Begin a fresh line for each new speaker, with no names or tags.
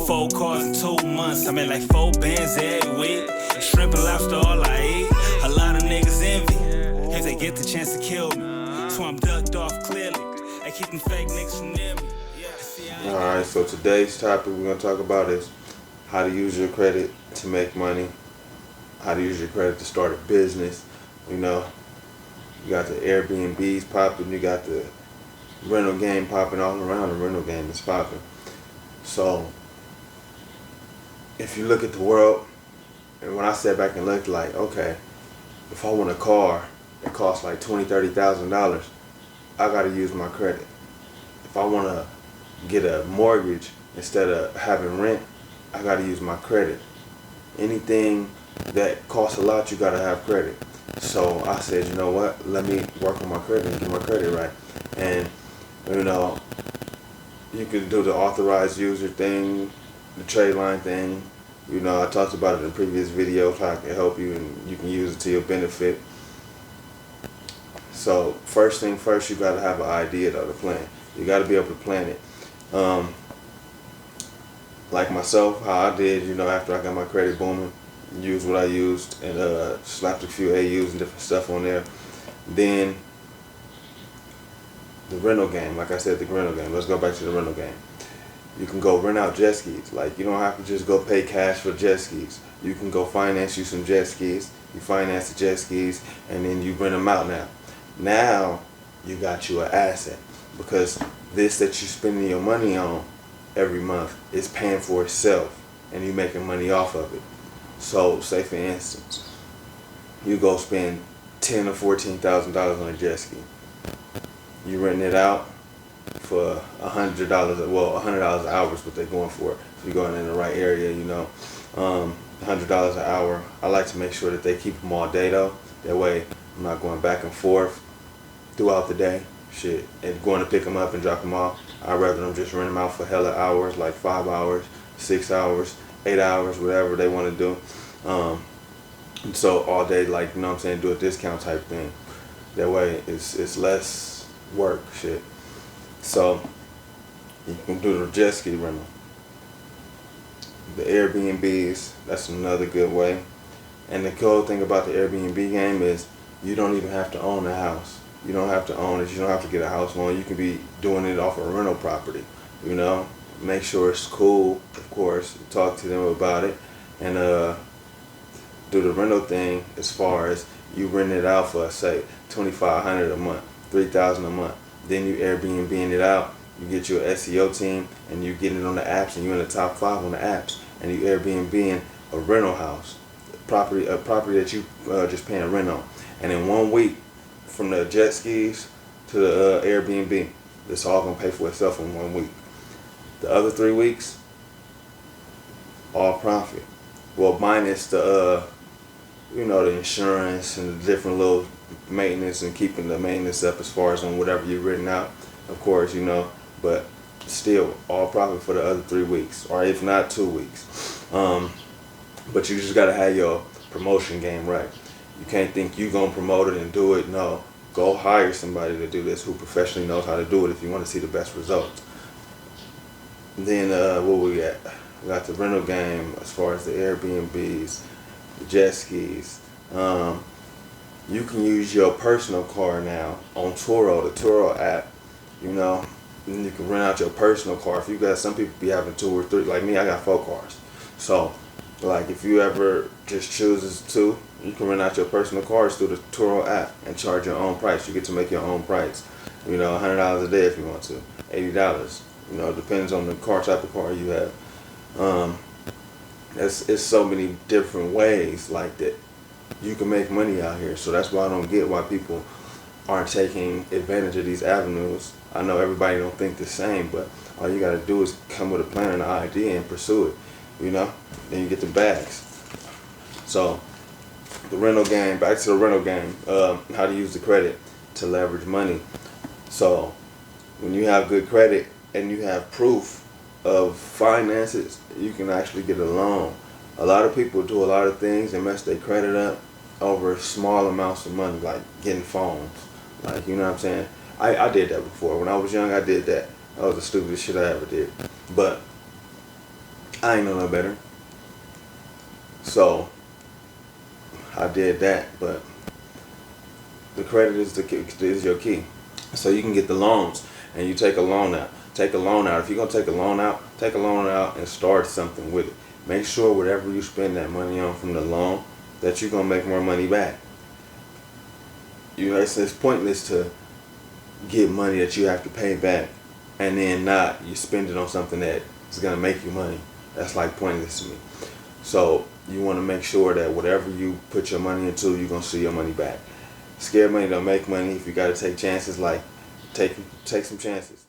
4 cars in 2 months. I made like 4 bands every week. Shrimp and lobster all I eat. A lot of niggas envy if they get the chance to kill me. So I'm ducked off clearly. I keep them fake niggas from near me.
Alright, so today's topic we're going to talk about is how to use your credit to make money, how to use your credit to start a business. You know, you got the Airbnbs popping, you got the rental game popping all around. The rental game is popping. So if you look at the world, and when I sat back and looked, like, okay, if I want a car that costs like $20,000-$30,000, I got to use my credit. If I want to get a mortgage instead of having rent, I got to use my credit. Anything that costs a lot, you got to have credit. So I said, you know what, let me work on my credit and get my credit right. And you know, you can do the authorized user thing, the trade line thing. You know, I talked about it in previous videos, how it can help you and you can use it to your benefit. So first thing first, you got to have an idea though, the plan. You got to be able to plan it. Like myself, how I did, you know, after I got my credit booming, used what I used and slapped a few AUs and different stuff on there. Then the rental game, like I said, the rental game. Let's go back to the rental game. You can go rent out jet skis. Like, you don't have to just go pay cash for jet skis. You can go finance you some jet skis. You finance the jet skis and then you rent them out now. Now you got you an asset, because this that you're spending your money on every month is paying for itself and you're making money off of it. So say for instance, you go spend $10,000 or $14,000 on a jet ski. You rent it out for $100. Well, $100 an hour is what they're going for. If you're going in the right area, you know, $100 an hour. I like to make sure that they keep them all day though. That way, I'm not going back and forth throughout the day. Shit, and going to pick them up and drop them off. I'd rather them just rent them out for hella hours, like 5 hours, 6 hours, 8 hours, whatever they want to do. So all day, like, you know what I'm saying, do a discount type thing. That way, it's less work, shit. So you can do the jet ski rental. The Airbnbs, that's another good way. And the cool thing about the Airbnb game is you don't even have to own a house. You don't have to own it. You don't have to get a house loan. You can be doing it off a rental property. You know, make sure it's cool, of course. Talk to them about it, and do the rental thing as far as you rent it out for, say, $2,500 a month, $3,000 a month. Then you Airbnb it out. You get your SEO team, and you get it on the apps, and you're in the top 5 on the apps, and you Airbnb a rental house, a property that you just paying rent on, and in 1 week, from the jet skis to the Airbnb, it's all gonna pay for itself in 1 week. The other 3 weeks, all profit. Well, minus the you know, the insurance and the different little maintenance and keeping the maintenance up as far as on whatever you've written out, of course, you know, but still all profit for the other 3 weeks, or if not 2 weeks. But you just gotta have your promotion game right. You can't think you gonna promote it and do it. No, go hire somebody to do this who professionally knows how to do it if you want to see the best results. Then what we got? We got the rental game as far as the Airbnbs, the jet skis. You can use your personal car now on Turo, the Turo app. You know, and you can rent out your personal car. If you got, some people be having 2 or 3. Like me, I got 4 cars. So, like, if you ever just chooses to, you can rent out your personal cars through the Turo app and charge your own price. You get to make your own price. You know, $100 a day if you want to, $80. You know, it depends on the car, type of car you have. It's so many different ways like that you can make money out here. So that's why I don't get why people aren't taking advantage of these avenues. I know everybody don't think the same, but all you gotta do is come with a plan and an idea and pursue it. You know, then you get the bags. So the rental game, back to the rental game, how to use the credit to leverage money. So when you have good credit and you have proof of finances, you can actually get a loan. A lot of people do a lot of things and mess their credit up over small amounts of money, like getting phones. Like, you know what I'm saying? I did that before. When I was young, I did that. That was the stupidest shit I ever did. But I ain't know no better. So I did that, but the credit is your key. So you can get the loans, and you take a loan out. Take a loan out. If you're gonna take a loan out and start something with it. Make sure whatever you spend that money on from the loan, that you're gonna make more money back. You know, it's pointless to get money that you have to pay back, and then not you spend it on something that is gonna make you money. That's like pointless to me. So you want to make sure that whatever you put your money into, you're gonna see your money back. Scared money don't make money. If you got to take chances, like take some chances.